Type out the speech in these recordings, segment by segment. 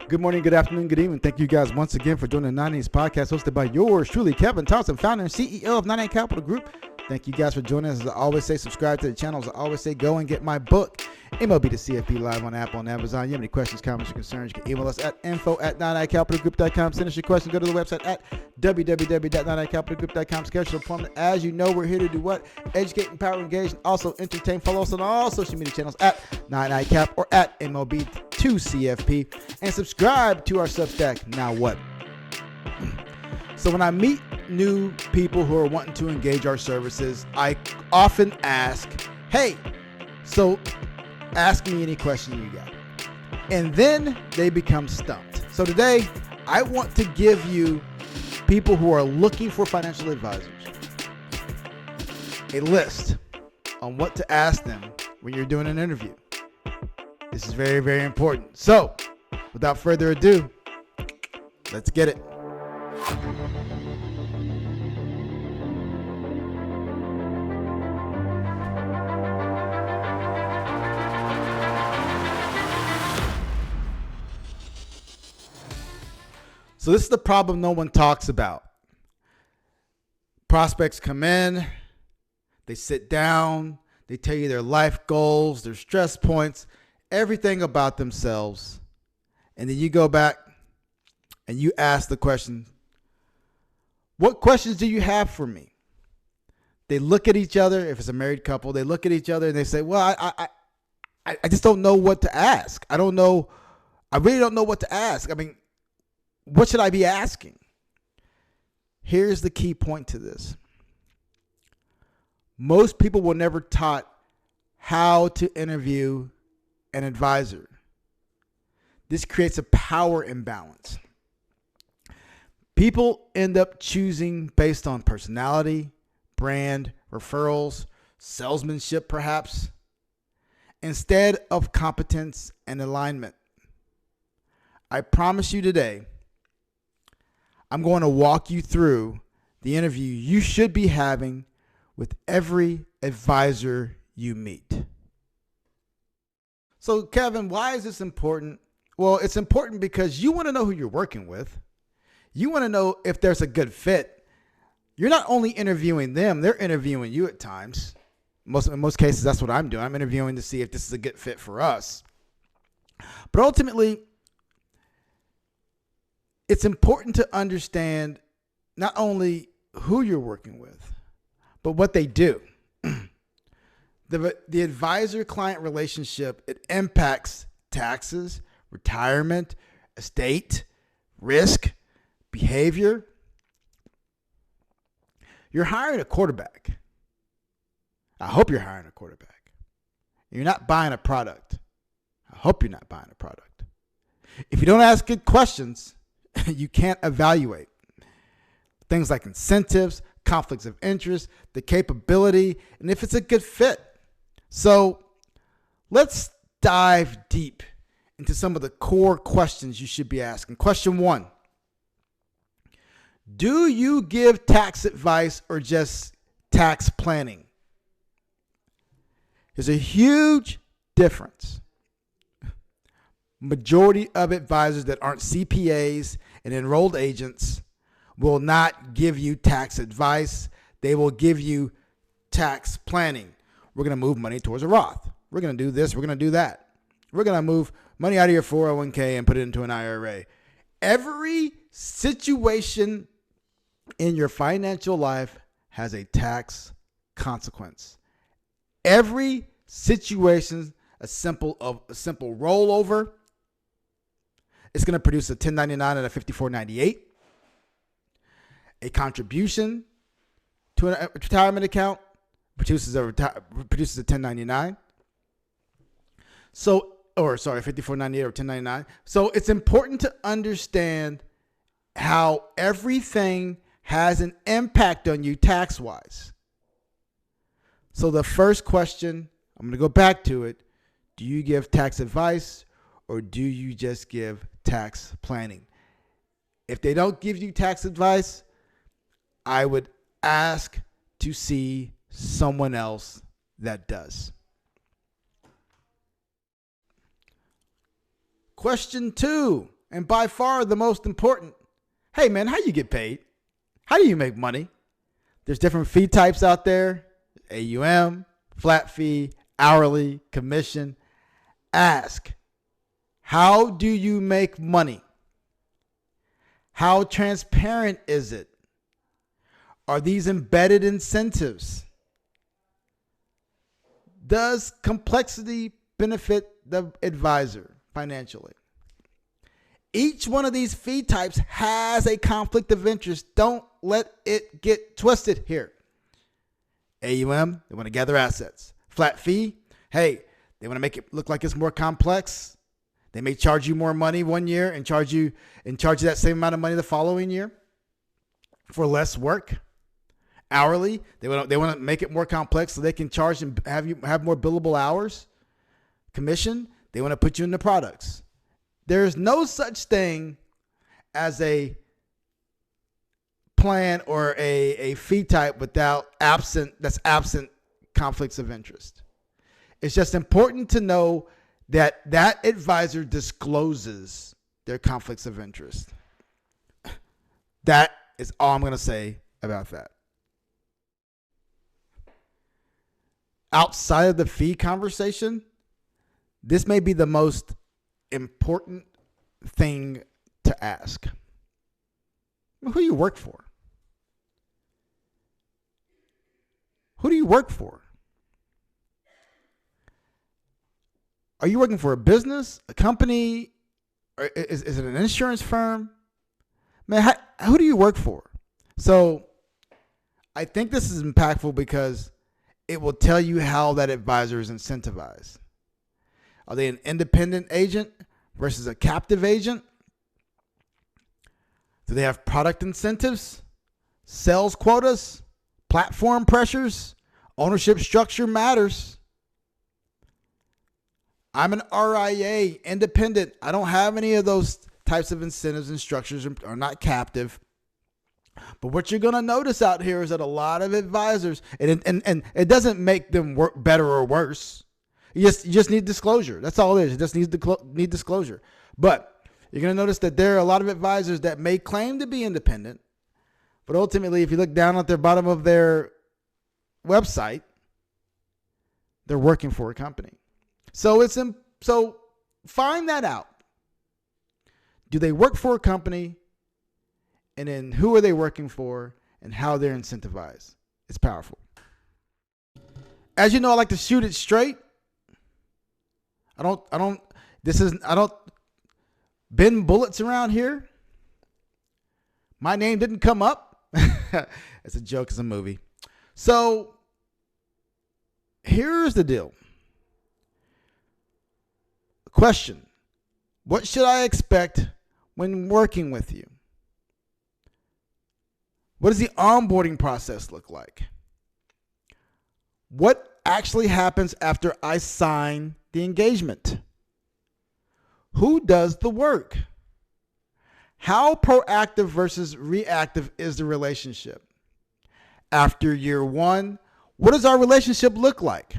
Good morning, good afternoon, good evening. Thank you guys once again for joining the 90s podcast hosted by yours truly, Kevin Thompson, founder and CEO of 98 Capital Group. Thank you guys for joining us. As I always say, subscribe to the channel. As I always say, go and get my book, MLB to CFP, live on Apple and Amazon. You have any questions, comments, or concerns, you can email us at info@98capitalgroup.com. Send us your questions. Go to the website at www.98capitalgroup.com. Schedule an appointment. As you know, we're here to do what? Educate, empower, engage, and also entertain. Follow us on all social media channels at 98cap or at MLB2CFP. And subscribe to our Substack. Now what? So when I meet new people who are wanting to engage our services, I often ask, hey, so ask me any question you got. And then they become stumped. So today, I want to give you people who are looking for financial advisors a list on what to ask them when you're doing an interview. This is very, very important. So without further ado, let's get it. So this is the problem no one talks about. Prospects come in, they sit down, they tell you their life goals, their stress points, everything about themselves. And then you go back and you ask the question, what questions do you have for me? They look at each other. If it's a married couple, they look at each other and they say, well, I just don't know what to ask. I really don't know what to ask. I mean, what should I be asking? Here's the key point to this. Most people were never taught how to interview an advisor. This creates a power imbalance. People end up choosing based on personality, brand, referrals, salesmanship perhaps, instead of competence and alignment. I promise you today, I'm going to walk you through the interview you should be having with every advisor you meet. So, Kevin, why is this important? Well, it's important because you want to know who you're working with. You want to know if there's a good fit. You're not only interviewing them, they're interviewing you at times. In most cases, that's what I'm doing. I'm interviewing to see if this is a good fit for us. But ultimately, it's important to understand not only who you're working with, but what they do. The advisor-client relationship, it impacts taxes, retirement, estate, risk, behavior. You're hiring a quarterback. I hope you're hiring a quarterback. You're not buying a product. I hope you're not buying a product. If you don't ask good questions, you can't evaluate things like incentives, conflicts of interest, the capability, and if it's a good fit. So let's dive deep into some of the core questions you should be asking. Question 1, do you give tax advice or just tax planning? There's a huge difference. Majority of advisors that aren't CPAs and enrolled agents will not give you tax advice. They will give you tax planning. We're going to move money towards a Roth. We're going to do this. We're going to do that. We're going to move money out of your 401k and put it into an IRA. Every situation in your financial life has a tax consequence. Every situation, a simple rollover, it's going to produce a 1099 and a 5498. A contribution to a retirement account produces a 1099. So, 5498 or 1099. So it's important to understand how everything has an impact on you tax-wise. So the first question, I'm going to go back to it. Do you give tax advice or do you just give tax planning? If they don't give you tax advice, I would ask to see someone else that does. Question 2, and by far the most important, hey man, how you get paid? How do you make money? There's different fee types out there: AUM, flat fee, hourly, commission. Ask, how do you make money? How transparent is it? Are these embedded incentives? Does complexity benefit the advisor financially? Each one of these fee types has a conflict of interest. Don't let it get twisted here. AUM, they want to gather assets. Flat fee, hey, they want to make it look like it's more complex. They may charge you more money one year and charge you that same amount of money the following year for less work. Hourly, they want to make it more complex so they can charge and have more billable hours. Commission, they want to put you into products. There's no such thing as a plan or a fee type that's absent conflicts of interest. It's just important to know that advisor discloses their conflicts of interest. That is all I'm going to say about that. Outside of the fee conversation, this may be the most important thing to ask. Who do you work for? Who do you work for? Are you working for a business, a company, or is it an insurance firm? Man, who do you work for? So I think this is impactful because it will tell you how that advisor is incentivized. Are they an independent agent versus a captive agent? Do they have product incentives, sales quotas, platform pressures? Ownership structure matters. I'm an RIA, independent. I don't have any of those types of incentives and structures, are not captive. But what you're going to notice out here is that a lot of advisors, and it doesn't make them work better or worse. You just need disclosure. That's all it is. It just need disclosure. But you're going to notice that there are a lot of advisors that may claim to be independent, but ultimately, if you look down at the bottom of their website, they're working for a company. So find that out. Do they work for a company? And then who are they working for and how they're incentivized? It's powerful. As you know, I like to shoot it straight. I don't bend bullets around here. My name didn't come up. It's a joke. It's a movie. So here's the deal. Question. What should I expect when working with you? What does the onboarding process look like? What actually happens after I sign the engagement? Who does the work? How proactive versus reactive is the relationship? After year one, what does our relationship look like?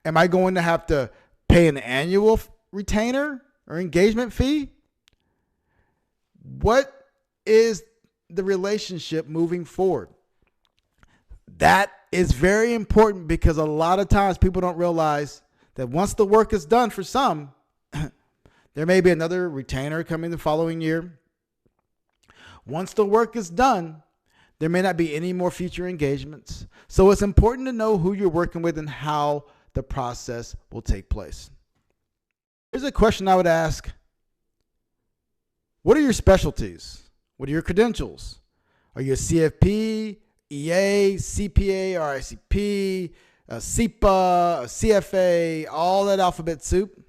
Am I going to have to pay an annual retainer or engagement fee? What is the relationship moving forward? That is very important because a lot of times people don't realize that once the work is done for some, there may be another retainer coming the following year. Once the work is done, there may not be any more future engagements. So it's important to know who you're working with and how the process will take place. Here's a question I would ask. What are your specialties? What are your credentials? Are you a CFP, EA, CPA, RICP, a CIPA, a CFA, all that alphabet soup?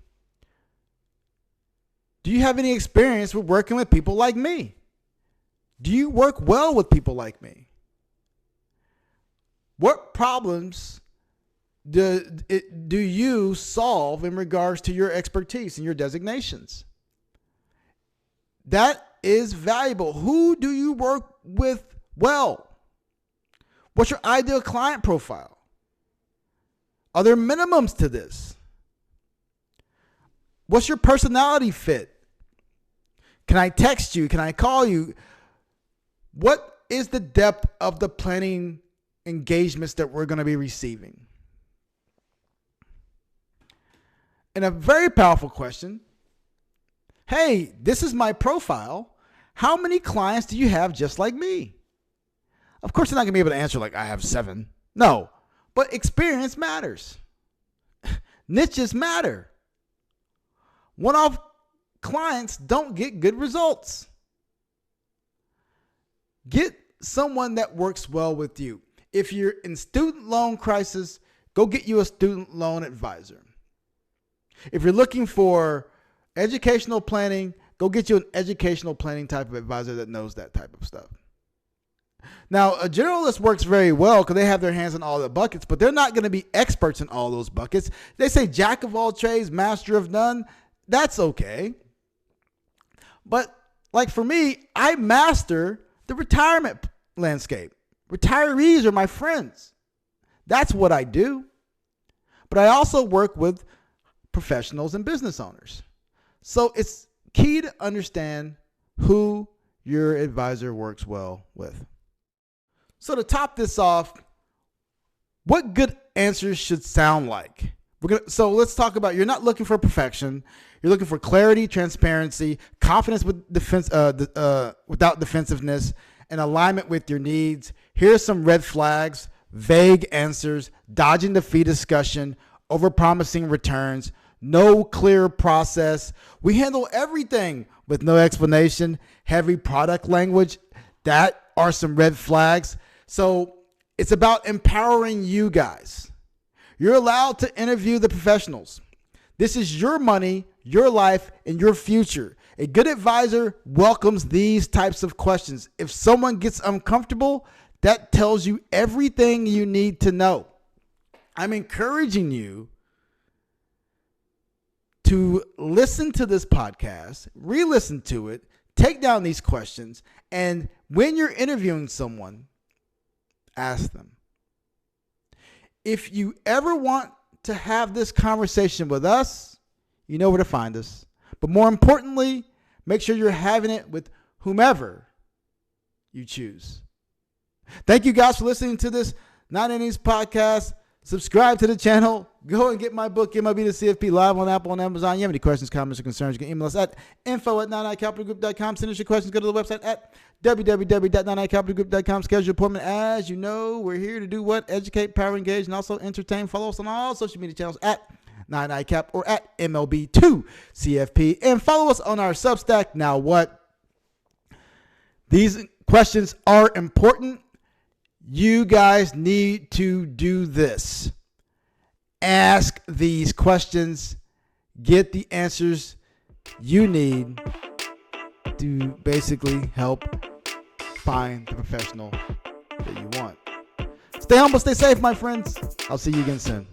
Do you have any experience with working with people like me? Do you work well with people like me? What problems do you solve in regards to your expertise and your designations? That is valuable. Who do you work with well? What's your ideal client profile? Are there minimums to this? What's your personality fit? Can I text you? Can I call you? What is the depth of the planning engagements that we're going to be receiving? And a very powerful question. Hey, this is my profile. How many clients do you have just like me? Of course, you're not going to be able to answer like I have 7. No, but experience matters. Niches matter. One-off clients don't get good results. Get someone that works well with you. If you're in student loan crisis, go get you a student loan advisor. If you're looking for educational planning, go get you an educational planning type of advisor that knows that type of stuff. Now, a generalist works very well because they have their hands in all the buckets, but they're not going to be experts in all those buckets. They say jack of all trades, master of none. That's okay. But like for me, I master the retirement landscape. Retirees are my friends. That's what I do. But I also work with professionals and business owners. So it's key to understand who your advisor works well with. So to top this off, what good answers should sound like? So let's talk about, you're not looking for perfection. You're looking for clarity, transparency, confidence with without defensiveness, and alignment with your needs. Here are some red flags: vague answers, dodging the fee discussion, overpromising returns, no clear process. We handle everything with no explanation, heavy product language. That are some red flags. So it's about empowering you guys. You're allowed to interview the professionals. This is your money, your life, and your future. A good advisor welcomes these types of questions. If someone gets uncomfortable, that tells you everything you need to know. I'm encouraging you to listen to this podcast, re-listen to it, take down these questions, and when you're interviewing someone, ask them. If you ever want to have this conversation with us, you know where to find us. But more importantly, make sure you're having it with whomever you choose. Thank you guys for listening to this 9 Innings podcast. Subscribe to the channel. Go and get my book, MLB to CFP, live on Apple and Amazon. You have any questions, comments, or concerns, you can email us at info@9icapitalgroup.com. Send us your questions. Go to the website at www.9icapitalgroup.com. Schedule your appointment. As you know, we're here to do what? Educate, power, engage, and also entertain. Follow us on all social media channels at 9iCap or at MLB2CFP. And follow us on our Substack. Now what? These questions are important. You guys need to do this. Ask these questions. Get the answers you need to basically help find the professional that you want. Stay humble, stay safe, my friends. I'll see you again soon.